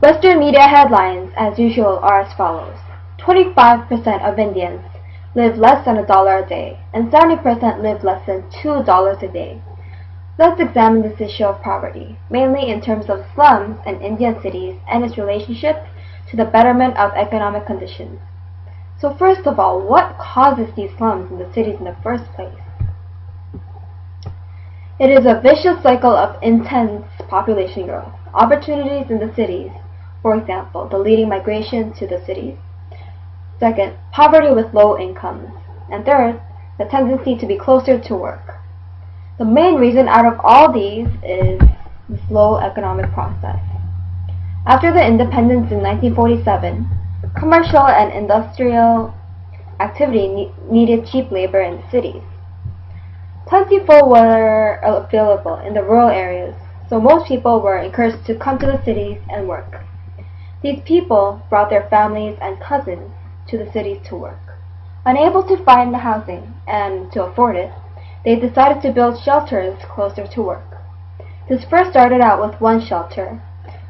Western media headlines, as usual, are as follows. 25% of Indians live less than $1 a day, and 70% live less than $2 a day. Let's examine this issue of poverty, mainly in terms of slums in Indian cities and its relationship to the betterment of economic conditions. So first of all, what causes these slums in the cities in the first place? It is a vicious cycle of intense population growth. Opportunities in the cities, for example, the leading migration to the cities. Second, poverty with low incomes. And third, the tendency to be closer to work. The main reason out of all these is the slow economic process. After the independence in 1947, commercial and industrial activity needed cheap labor in the cities. Plentiful were available in the rural areas, so most people were encouraged to come to the cities and work. These people brought their families and cousins to the cities to work. Unable to find the housing and to afford it, they decided to build shelters closer to work. This first started out with one shelter,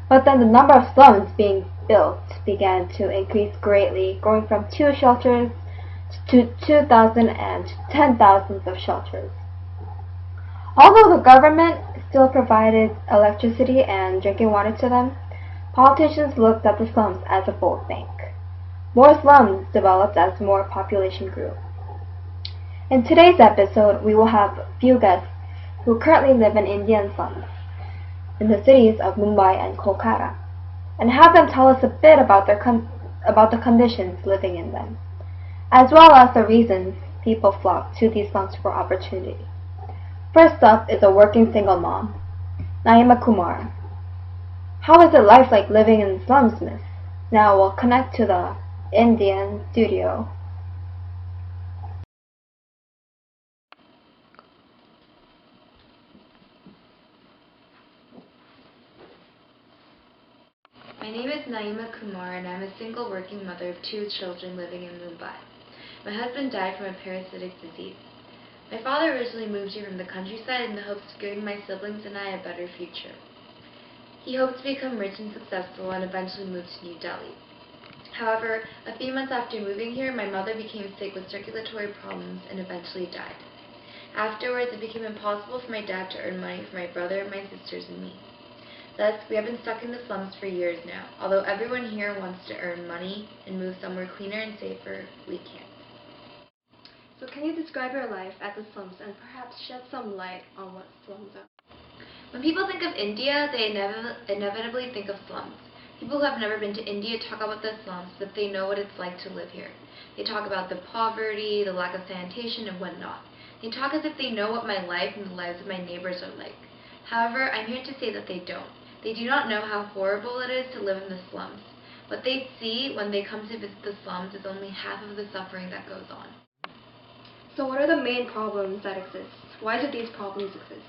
but then the number of slums being built began to increase greatly, going from 2 shelters to 2,000 and 10,000s of shelters. Although the government still provided electricity and drinking water to them, politicians looked at the slums as a vote bank. More slums developed as more population grew. In today's episode, we will have a few guests who currently live in Indian slums in the cities of Mumbai and Kolkata, and have them tell us a bit about the conditions living in them, as well as the reasons people flock to these slums for opportunity. First up is a working single mom, Naima Kumar. How is it life like living in slums, miss? Now we'll connect to the Indian studio. My name is Naima Kumar and I'm a single working mother of 2 children living in Mumbai. My husband died from a parasitic disease. My father originally moved here from the countryside in the hopes of giving my siblings and I a better future. He hoped to become rich and successful and eventually move to New Delhi. However, a few months after moving here, my mother became sick with circulatory problems and eventually died. Afterwards, it became impossible for my dad to earn money for my brother, my sisters, and me. Thus, we have been stuck in the slums for years now. Although everyone here wants to earn money and move somewhere cleaner and safer, we can't. So can you describe your life at the slums and perhaps shed some light on what slums are? When people think of India, they inevitably think of slums. People who have never been to India talk about the slums, but they know what it's like to live here. They talk about the poverty, the lack of sanitation, and whatnot. They talk as if they know what my life and the lives of my neighbors are like. However, I'm here to say that they don't. They do not know how horrible it is to live in the slums. What they see when they come to visit the slums is only half of the suffering that goes on. So what are the main problems that exist? Why do these problems exist?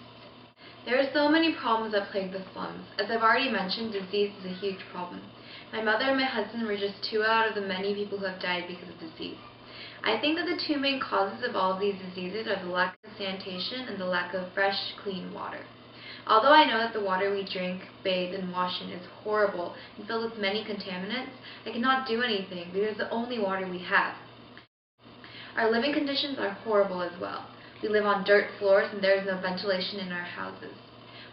There are so many problems that plague the slums. As I've already mentioned, disease is a huge problem. My mother and my husband were just 2 out of the many people who have died because of disease. I think that the 2 main causes of all of these diseases are the lack of sanitation and the lack of fresh, clean water. Although I know that the water we drink, bathe, and wash in is horrible and filled with many contaminants, I cannot do anything because it's the only water we have. Our living conditions are horrible as well. We live on dirt floors and there is no ventilation in our houses.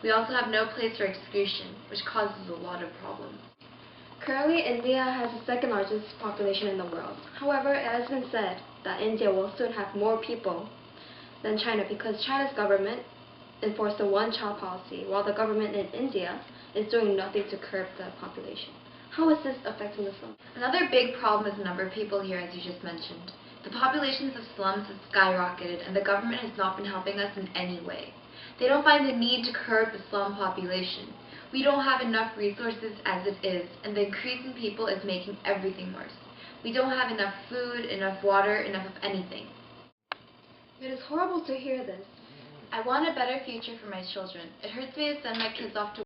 We also have no place for excretion, which causes a lot of problems. Currently, India has the 2nd largest population in the world. However, it has been said that India will soon have more people than China because China's government enforced a one-child policy, while the government in India is doing nothing to curb the population. How is this affecting the slums? Another big problem is the number of people here, as you just mentioned. The populations of slums have skyrocketed, and the government has not been helping us in any way. They don't find the need to curb the slum population. We don't have enough resources as it is, and the increase in people is making everything worse. We don't have enough food, enough water, enough of anything. It is horrible to hear this. I want a better future for my children. It hurts me to send my kids off to